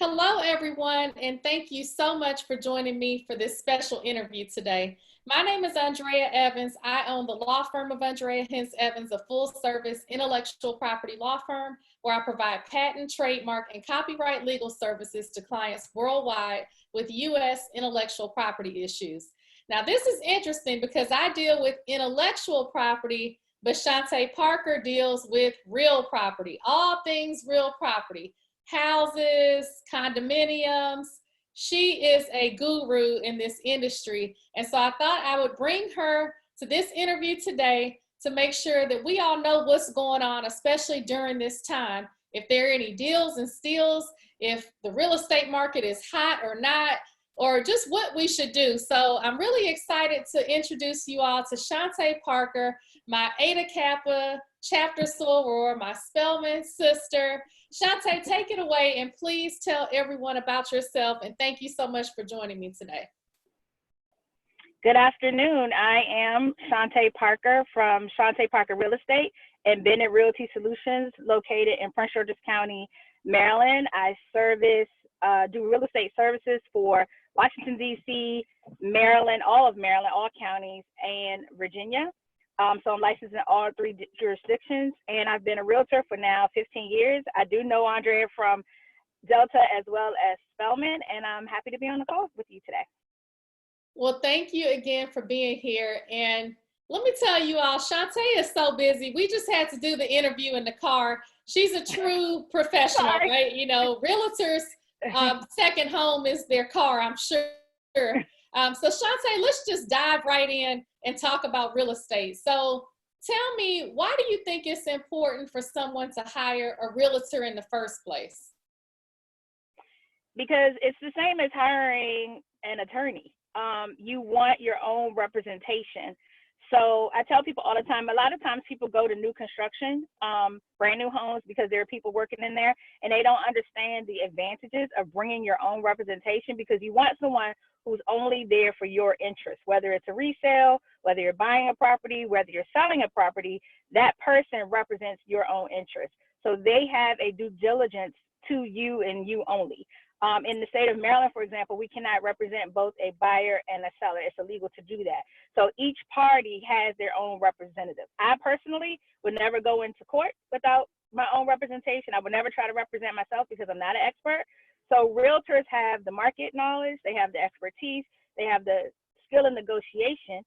Hello, everyone, and thank you so much for joining me for this special interview today. My name is Andrea Evans. I own the law firm of Andrea Hens Evans, a full-service intellectual property law firm where I provide patent, trademark, and copyright legal services to clients worldwide with U.S. intellectual property issues. Now, this is interesting because I deal with intellectual property, but Shaunte Parker deals with real property, all things real property. Houses, condominiums. She is a guru in this industry. And so I thought I would bring her to this interview today to make sure that we all know what's going on, especially during this time. If there are any deals and steals, if the real estate market is hot or not, or just what we should do. So I'm really excited to introduce you all to Shaunte Parker, my Eta Kappa chapter soror, my Spelman sister. Shaunte, take it away and please tell everyone about yourself, and thank you so much for joining me today. Good afternoon. I am Shaunte Parker from Shaunte Parker Real Estate and Bennett Realty Solutions located in Prince George's County, Maryland. I do real estate services for Washington, D.C., Maryland, all of Maryland, all counties, and Virginia. So I'm licensed in all three jurisdictions, and I've been a realtor for now 15 years. I do know Andrea from Delta as well as Spelman, and I'm happy to be on the call with you today. Well, thank you again for being here. And let me tell you all, Shaunte is so busy. We just had to do the interview in the car. She's a true professional, right? You know, realtors' second home is their car, I'm sure. So Shaunte, let's just dive right in and talk about real estate. So tell me, why do you think it's important for someone to hire a realtor in the first place? Because it's the same as hiring an attorney. You want your own representation. So I tell people all the time, a lot of times people go to new construction, brand new homes, because there are people working in there and they don't understand the advantages of bringing your own representation, because you want someone who's only there for your interest, whether it's a resale, whether you're buying a property, whether you're selling a property, that person represents your own interest. So they have a due diligence to you and you only. In the state of Maryland, for example, we cannot represent both a buyer and a seller. It's illegal to do that. So each party has their own representative. I personally would never go into court without my own representation. I would never try to represent myself because I'm not an expert. So realtors have the market knowledge, they have the expertise, they have the skill in negotiation,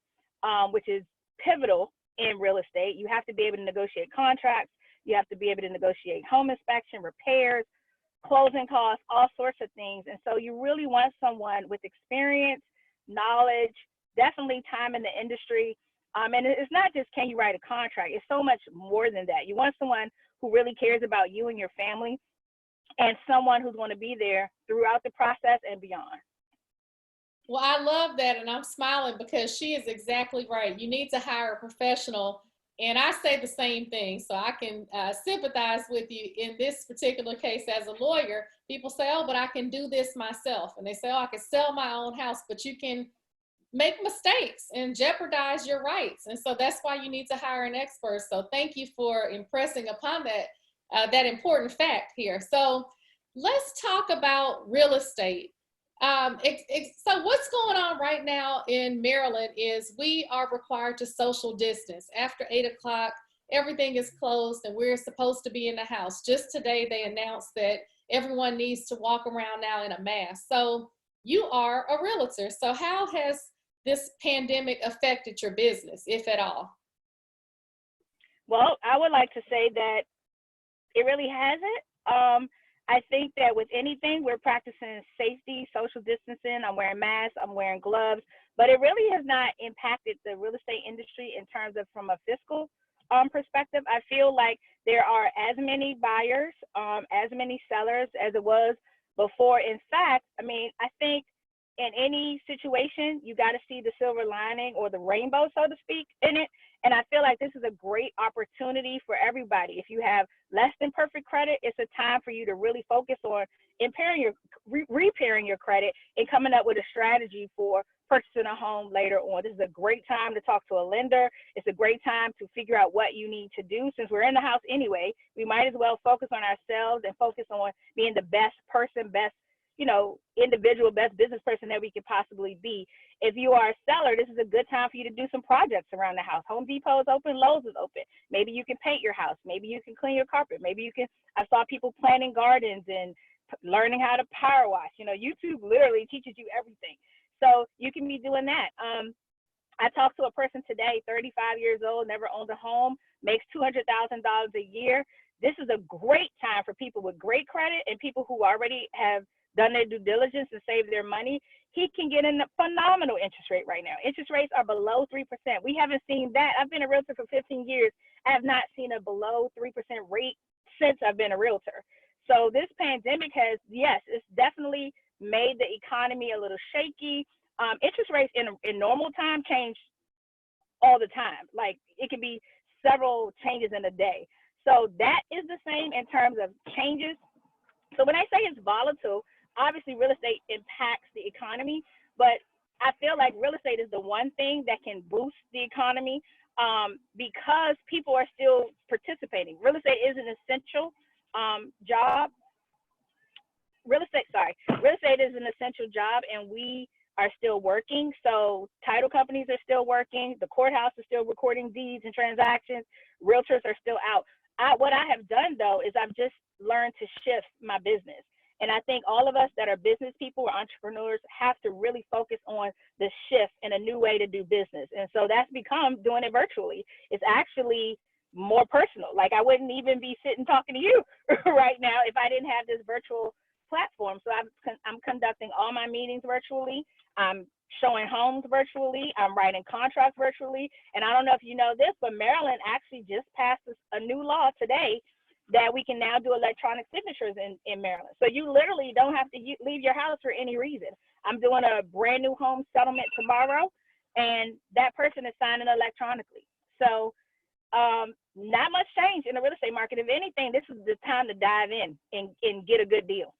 which is pivotal in real estate. You have to be able to negotiate contracts. You have to be able to negotiate home inspection, repairs, closing costs, all sorts of things. And so you really want someone with experience, knowledge, definitely time in the industry. And it's not just, can you write a contract? It's so much more than that. You want someone who really cares about you and your family, and someone who's going to be there throughout the process and beyond. Well, I love that, and I'm smiling because she is exactly right. You need to hire a professional. And I say the same thing, so I can sympathize with you in this particular case as a lawyer. People say, oh, but I can do this myself. And they say, oh, I can sell my own house, but you can make mistakes and jeopardize your rights. And so that's why you need to hire an expert. So thank you for impressing upon that important fact here. So let's talk about real estate. So what's going on right now in Maryland is we are required to social distance. After 8 o'clock, everything is closed and we're supposed to be in the house. Just today, they announced that everyone needs to walk around now in a mask. So you are a realtor. So how has this pandemic affected your business, if at all? Well, I would like to say that it really hasn't. I think that with anything, we're practicing safety, social distancing. I'm wearing masks, I'm wearing gloves, but it really has not impacted the real estate industry in terms of from a fiscal perspective. I feel like there are as many buyers, as many sellers as it was before. In fact, I mean, I think in any situation, you got to see the silver lining or the rainbow, so to speak, in it. And I feel like this is a great opportunity for everybody. If you have less than perfect credit, it's a time for you to really focus on repairing your credit and coming up with a strategy for purchasing a home later on. This is a great time to talk to a lender. It's a great time to figure out what you need to do. Since we're in the house anyway, we might as well focus on ourselves and focus on being the best person, best, individual, best business person that we could possibly be. If you are a seller, this is a good time for you to do some projects around the house. Home Depot is open, Lowe's is open. Maybe you can paint your house. Maybe you can clean your carpet. Maybe you can, I saw people planting gardens and learning how to power wash. YouTube literally teaches you everything. So you can be doing that. I talked to a person today, 35 years old, never owned a home, makes $200,000 a year. This is a great time for people with great credit and people who already have done their due diligence and saved their money. He can get in a phenomenal interest rate right now. Interest rates are below 3%. We haven't seen that. I've been a realtor for 15 years. I have not seen a below 3% rate since I've been a realtor. So this pandemic has, yes, it's definitely made the economy a little shaky. Interest rates in normal time change all the time. Like it can be several changes in a day. So that is the same in terms of changes. So when I say it's volatile, obviously real estate impacts the economy, but I feel like real estate is the one thing that can boost the economy because people are still participating. Real estate is an essential job. Real estate is an essential job, and we are still working. So title companies are still working. The courthouse is still recording deeds and transactions. Realtors are still out. What I have done, though, is I've just learned to shift my business. And I think all of us that are business people or entrepreneurs have to really focus on the shift and a new way to do business. And so that's become doing it virtually. It's actually more personal. Like I wouldn't even be sitting talking to you right now if I didn't have this virtual platform. So I'm conducting all my meetings virtually. I'm showing homes virtually. I'm writing contracts virtually. And I don't know if you know this, but Maryland actually just passed a new law today that we can now do electronic signatures in Maryland. So you literally don't have to leave your house for any reason. I'm doing a brand new home settlement tomorrow, and that person is signing electronically. So not much change in the real estate market. If anything, this is the time to dive in and get a good deal.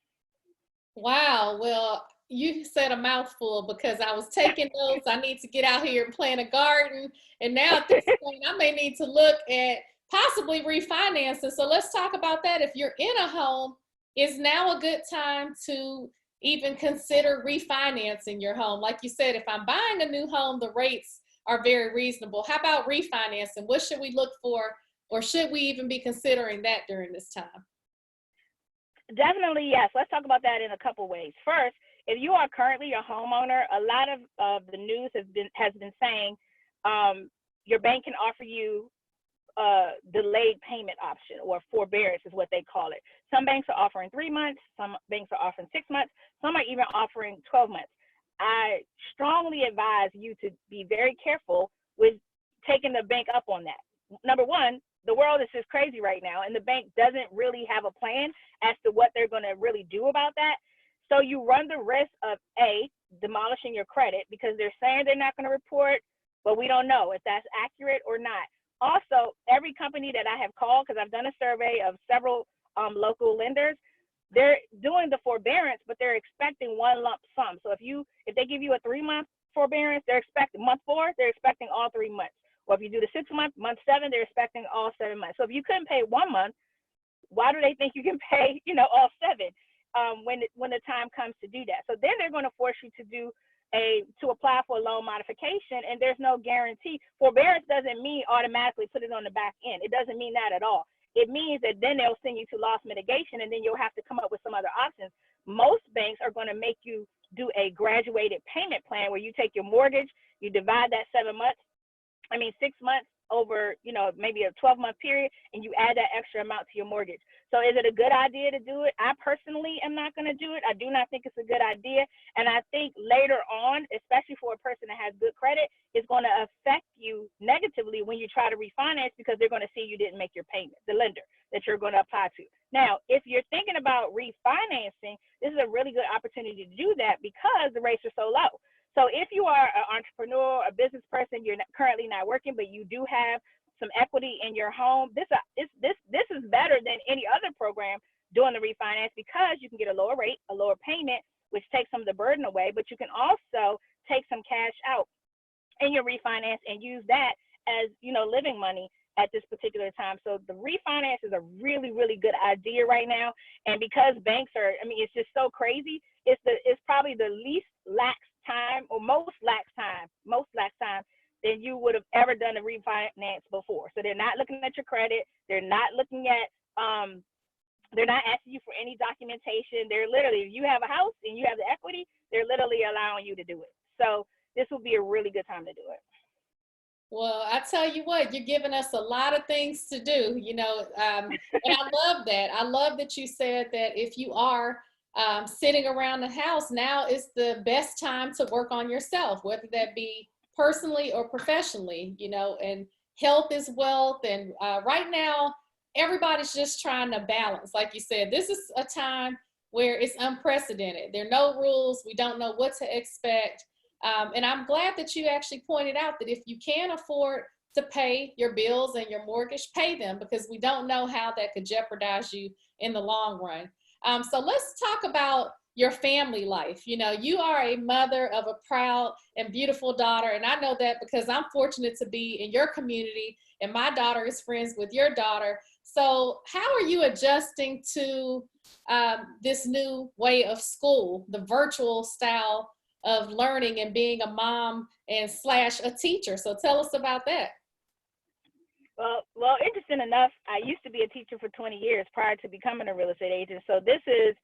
Wow. Well, you said a mouthful because I was taking notes. I need to get out here and plant a garden. And now at this point, I may need to look at possibly refinancing. So let's talk about that. If you're in a home, is now a good time to even consider refinancing your home? Like you said, if I'm buying a new home, the rates are very reasonable. How about refinancing? What should we look for, or should we even be considering that during this time? Definitely, yes. Let's talk about that in a couple ways. First, if you are currently a homeowner, a lot of the news has been saying your bank can offer you a delayed payment option, or forbearance is what they call it. Some banks are offering 3 months, some banks are offering 6 months, some are even offering 12 months. I strongly advise you to be very careful with taking the bank up on that. Number one, the world is just crazy right now, and the bank doesn't really have a plan as to what they're going to really do about that. So you run the risk of demolishing your credit, because they're saying they're not going to report, but we don't know if that's accurate or not. Also, every company that I have called, because I've done a survey of several local lenders, they're doing the forbearance, but they're expecting one lump sum. So if they give you a 3-month forbearance, they're expecting month 4, they're expecting all 3 months. Or if you do the 6 month, month 7, they're expecting all 7 months. So if you couldn't pay 1 month, why do they think you can pay, all 7 when the time comes to do that? So then they're going to force you to apply for a loan modification, and there's no guarantee. Forbearance doesn't mean automatically put it on the back end. It doesn't mean that at all. It means that then they'll send you to loss mitigation, and then you'll have to come up with some other options. Most banks are going to make you do a graduated payment plan where you take your mortgage, you divide that 6 months over, maybe a 12-month period, and you add that extra amount to your mortgage. So is it a good idea to do it? I personally am not going to do it. I do not think it's a good idea. And I think later on, especially for a person that has good credit, it's going to affect you negatively when you try to refinance, because they're going to see you didn't make your payment, the lender that you're going to apply to. Now, if you're thinking about refinancing, this is a really good opportunity to do that because the rates are so low. So if you are an entrepreneur, a business person, you're currently not working, but you do have some equity in your home, this is better than any other program doing the refinance, because you can get a lower rate, a lower payment, which takes some of the burden away, but you can also take some cash out in your refinance and use that as, living money at this particular time. So the refinance is a really, really good idea right now. And because banks are, it's just so crazy. It's probably the least lax time, or most lax time than you would have ever done a refinance before. So they're not looking at your credit. They're not looking at, they're not asking you for any documentation. They're literally, if you have a house and you have the equity, they're literally allowing you to do it. So this will be a really good time to do it. Well, I tell you what, you're giving us a lot of things to do, and I love that. I love that you said that if you are sitting around the house, now is the best time to work on yourself, whether that be personally or professionally, and health is wealth. And right now, everybody's just trying to balance. Like you said, this is a time where it's unprecedented. There are no rules. We don't know what to expect. And I'm glad that you actually pointed out that if you can afford to pay your bills and your mortgage, pay them, because we don't know how that could jeopardize you in the long run. So let's talk about your family life. You are a mother of a proud and beautiful daughter. And I know that because I'm fortunate to be in your community and my daughter is friends with your daughter. So how are you adjusting to this new way of school, the virtual style of learning and being a mom and / a teacher? So tell us about that. Well, interesting enough, I used to be a teacher for 20 years prior to becoming a real estate agent. So this is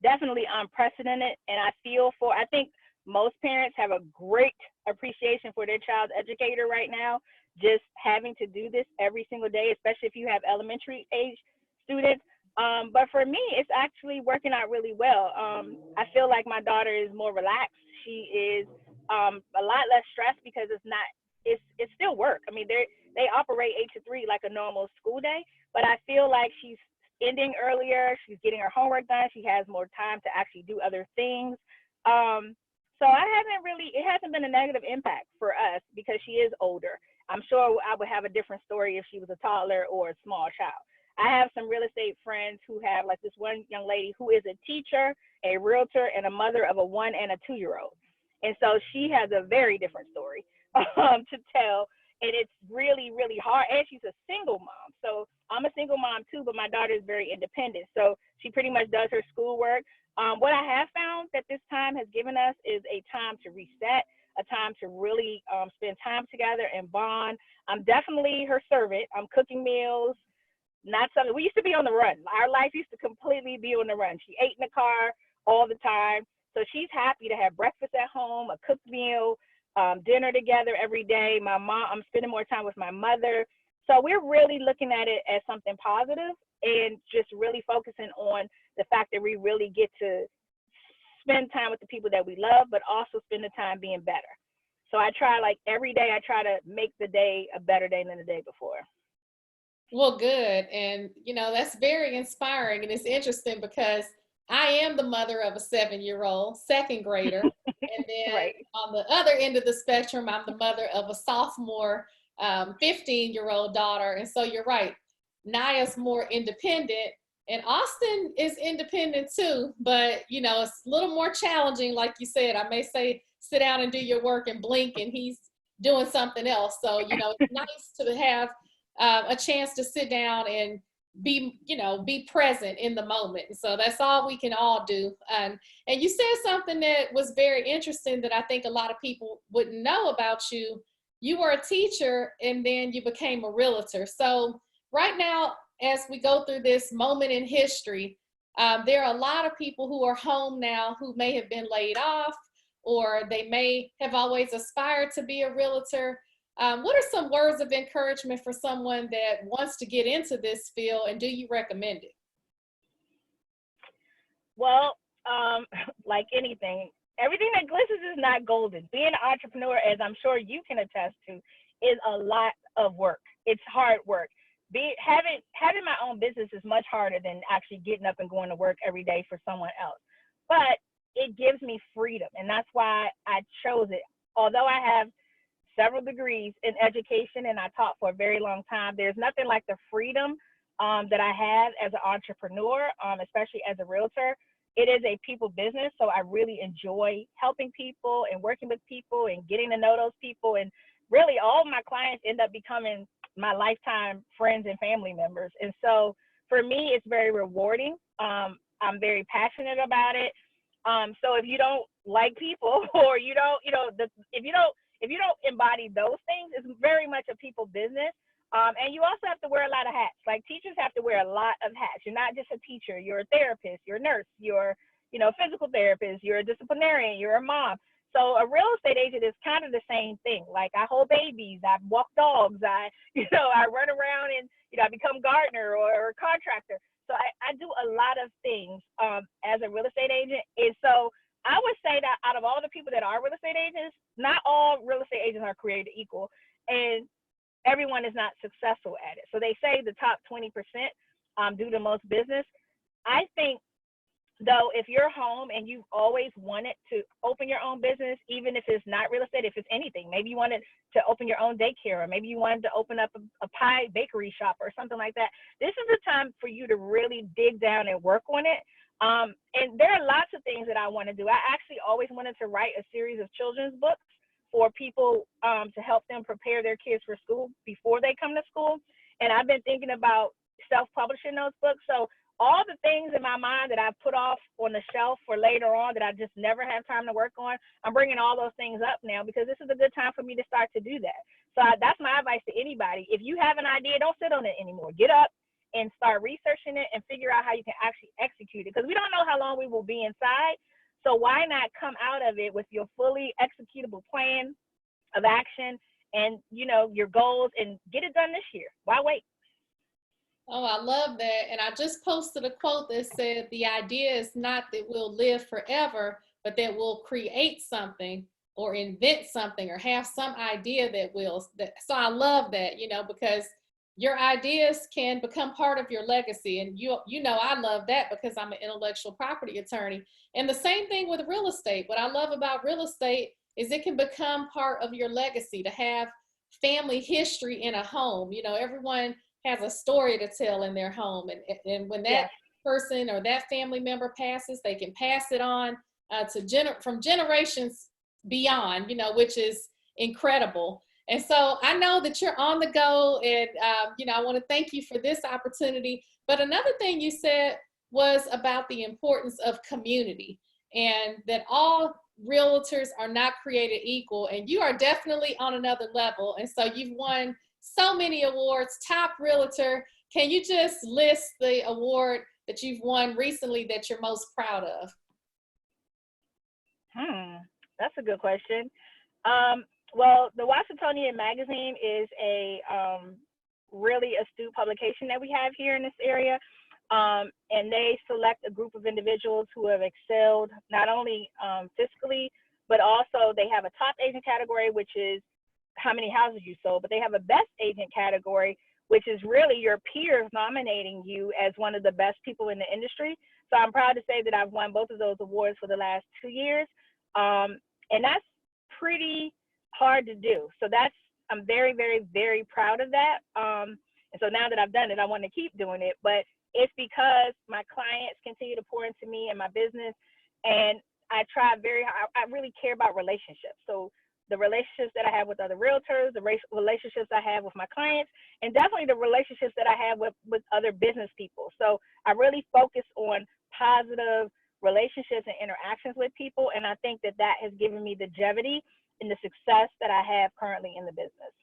definitely unprecedented. And I think most parents have a great appreciation for their child's educator right now, just having to do this every single day, especially if you have elementary age students. But for me, it's actually working out really well. I feel like my daughter is more relaxed. She is a lot less stressed because it's still work. They operate 8 to 3 like a normal school day, but I feel like she's ending earlier. She's getting her homework done. She has more time to actually do other things. So it hasn't been a negative impact for us because she is older. I'm sure I would have a different story if she was a toddler or a small child. I have some real estate friends who have, like this one young lady who is a teacher, a realtor, and a mother of a 1 and a 2-year-old. And so she has a very different story to tell. And it's really, really hard. And she's a single mom. So I'm a single mom too, but my daughter is very independent. So she pretty much does her schoolwork. What I have found that this time has given us is a time to reset, a time to really spend time together and bond. I'm definitely her servant. I'm cooking meals. Not something we used to be on the run. Our life used to completely be on the run. She ate in the car all the time. So she's happy to have breakfast at home, a cooked meal, dinner together every day. I'm spending more time with my mother. So we're really looking at it as something positive and just really focusing on the fact that we really get to spend time with the people that we love, but also spend the time being better. So I try, like every day, I try to make the day a better day than the day before. Well, good. And, that's very inspiring. And it's interesting because I am the mother of a 7-year-old, second grader. And then Right. on the other end of the spectrum, I'm the mother of a sophomore, 15-year-old daughter. And so you're right. Naya's more independent and Austin is independent too. But, it's a little more challenging. Like you said, I may say, sit down and do your work and blink and he's doing something else. So, it's nice to have a chance to sit down and be present in the moment. So that's all we can all do. And you said something that was very interesting that I think a lot of people wouldn't know about you. You were a teacher and then you became a realtor. So right now, as we go through this moment in history, there are a lot of people who are home now who may have been laid off, or they may have always aspired to be a realtor. What are some words of encouragement for someone that wants to get into this field, and do you recommend it? Well, like anything, everything that glitters is not golden. Being an entrepreneur, as I'm sure you can attest to, is a lot of work. It's hard work. Having my own business is much harder than actually getting up and going to work every day for someone else. But it gives me freedom, and that's why I chose it. Although I have several degrees in education and I taught for a very long time, there's nothing like the freedom that I have as an entrepreneur, especially as a realtor. it is a people business. So I really enjoy helping people and working with people and getting to know those people. And really all my clients end up becoming my lifetime friends and family members. And so for me, it's very rewarding. I'm very passionate about it. So if you don't like people or you don't, if you don't embody those things, it's very much a people business. And you also have to wear a lot of hats. Like teachers have to wear a lot of hats. You're not just a teacher. You're a therapist. You're a nurse. You're, physical therapist. You're a disciplinarian. You're a mom. So a real estate agent is kind of the same thing. Like I hold babies. I walk dogs. I run around and, I become gardener or contractor. So I do a lot of things as a real estate agent. And so I would say that out of all the people that are real estate agents, not all real estate agents are created equal. And everyone is not successful at it. So they say the top 20% do the most business. I think, though, if you're home and you've always wanted to open your own business, even if it's not real estate, if it's anything, maybe you wanted to open your own daycare, or maybe you wanted to open up a pie bakery shop or something like that, this is the time for you to really dig down and work on it. And there are lots of things that I want to do. I actually always wanted to write a series of children's books for people to help them prepare their kids for school before they come to school. And I've been thinking about self-publishing those books. So all the things in my mind that I've put off on the shelf for later on that I just never have time to work on, I'm bringing all those things up now because this is a good time for me to start to do that. So that's my advice to anybody. If you have an idea, don't sit on it anymore. Get up and start researching it and figure out how you can actually execute it, because we don't know how long we will be inside. So why not come out of it with your fully executable plan of action and, your goals, and get it done this year? Why wait? Oh, I love that. And I just posted a quote that said, the idea is not that we'll live forever, but that we'll create something or invent something or have some idea that will. So I love that, because your ideas can become part of your legacy. And I love that because I'm an intellectual property attorney. And the same thing with real estate. What I love about real estate is it can become part of your legacy, to have family history in a home. Everyone has a story to tell in their home. And when that person or that family member passes, they can pass it on from generations beyond, which is incredible. And so I know that you're on the go, and, I want to thank you for this opportunity. But another thing you said was about the importance of community, and that all realtors are not created equal. And you are definitely on another level. And so you've won so many awards, top realtor. Can you just list the award that you've won recently that you're most proud of? That's a good question. Well, the Washingtonian Magazine is a really astute publication that we have here in this area. And they select a group of individuals who have excelled not only fiscally, but also they have a top agent category, which is how many houses you sold, but they have a best agent category, which is really your peers nominating you as one of the best people in the industry. So I'm proud to say that I've won both of those awards for the last 2 years. And that's pretty hard to do. So I'm very, very, very proud of that. And so now that I've done it, I want to keep doing it, but it's because my clients continue to pour into me and my business. And I try very hard. I really care about relationships. So the relationships that I have with other realtors, the relationships I have with my clients, and definitely the relationships that I have with other business people. So I really focus on positive relationships and interactions with people. And I think that has given me the longevity and the success that I have currently in the business.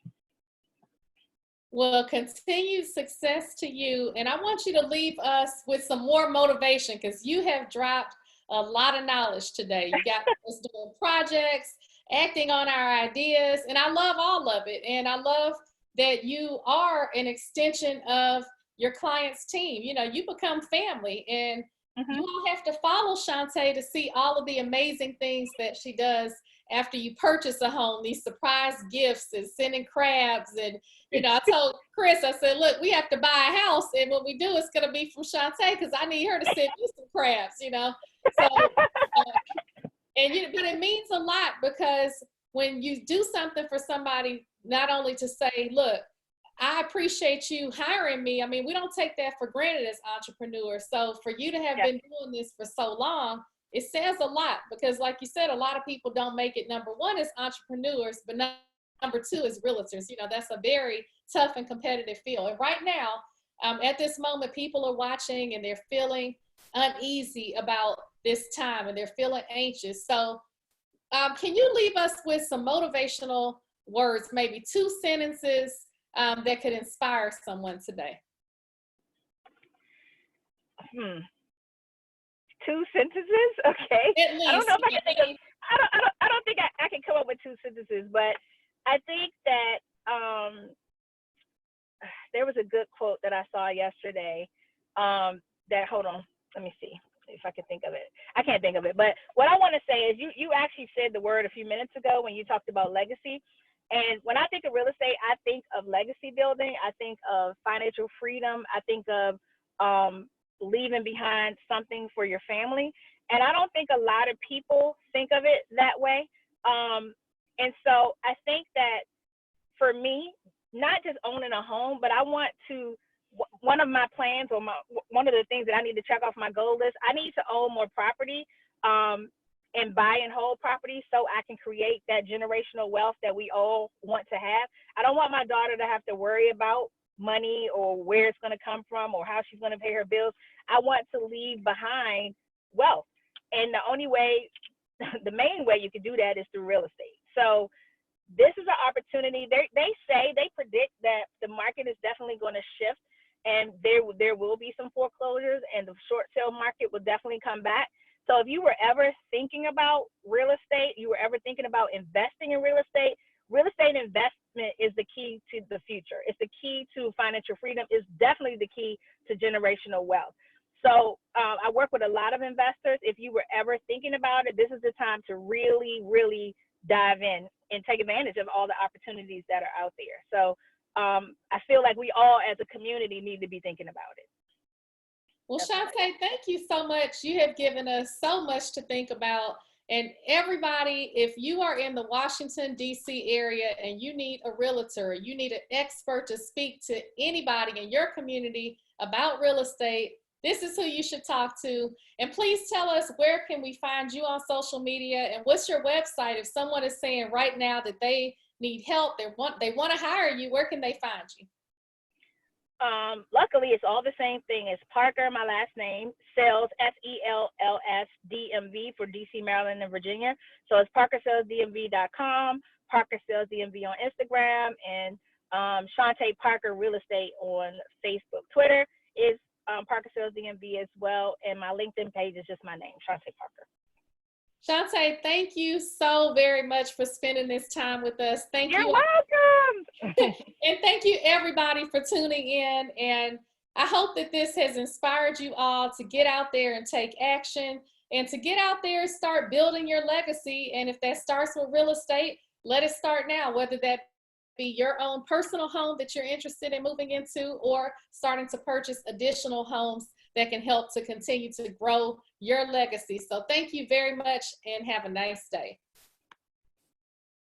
Well, continued success to you. And I want you to leave us with some more motivation, because you have dropped a lot of knowledge today. You got us doing projects, acting on our ideas, and I love all of it. And I love that you are an extension of your client's team. You become family, and you all have to follow Shaunte to see all of the amazing things that she does after you purchase a home, these surprise gifts and sending crabs. And, I told Chris, I said, look, we have to buy a house, and what we do is going to be from Shaunte, because I need her to send you some crabs, So, but it means a lot, because when you do something for somebody, not only to say, look, I appreciate you hiring me. I mean, we don't take that for granted as entrepreneurs. So for you to have Yes. been doing this for so long, it says a lot because, like you said, a lot of people don't make it number one as entrepreneurs, but number two is realtors. You know, that's a very tough and competitive field. And right now, at this moment, people are watching and they're feeling uneasy about this time and they're feeling anxious. So, can you leave us with some motivational words, maybe two sentences that could inspire someone today? Hmm. Two sentences? Okay. At I don't least, know if you I know, can think of. I don't think I can come up with two sentences, but I think that there was a good quote that I saw yesterday. That hold on, let me see if I can think of it. I can't think of it, but what I want to say is you actually said the word a few minutes ago when you talked about legacy. And when I think of real estate, I think of legacy building. I think of financial freedom. I think of leaving behind something for your family. And I don't think a lot of people think of it that way. And so I think that for me, not just owning a home, but I want to. One of my plans, or one of the things that I need to check off my goal list, I need to own more property, and buy and hold property so I can create that generational wealth that we all want to have. I don't want my daughter to have to worry about money or where it's going to come from or how she's going to pay her bills. I want to leave behind wealth, and the only way, the main way you can do that is through real estate. So this is an opportunity. They predict that the market is definitely going to shift, and there will be some foreclosures, and the short sale market will definitely come back. So if you were ever thinking about real estate, you were ever thinking about investing in real estate investment is the key to the future. It's the key to financial freedom. It's definitely the key to generational wealth. So I work with a lot of investors. If you were ever thinking about it, this is the time to really, really dive in and take advantage of all the opportunities that are out there. So I feel like we all as a community need to be thinking about it. Well, That's what I Shaunte, thank you so much. You have given us so much to think about. And everybody, if you are in the Washington, D.C. area and you need a realtor, you need an expert to speak to anybody in your community about real estate, this is who you should talk to. And please tell us, where can we find you on social media, and what's your website? If someone is saying right now that they need help, they want to hire you, where can they find you? Luckily, it's all the same thing. It's Parker, my last name, Sells, SELLS DMV for DC, Maryland, and Virginia. So it's parkersellsdmv.com, Parker Sells DMV on Instagram, and Shaunte Parker Real Estate on Facebook. Twitter is Parker Sells DMV as well, and my LinkedIn page is just my name, Shaunte Parker. Shaunte, thank you so very much for spending this time with us. Thank You're you. welcome. And thank you everybody for tuning in. And I hope that this has inspired you all to get out there and take action, and to get out there and start building your legacy. And if that starts with real estate, let it start now, whether that be your own personal home that you're interested in moving into, or starting to purchase additional homes that can help to continue to grow your legacy. So thank you very much and have a nice day.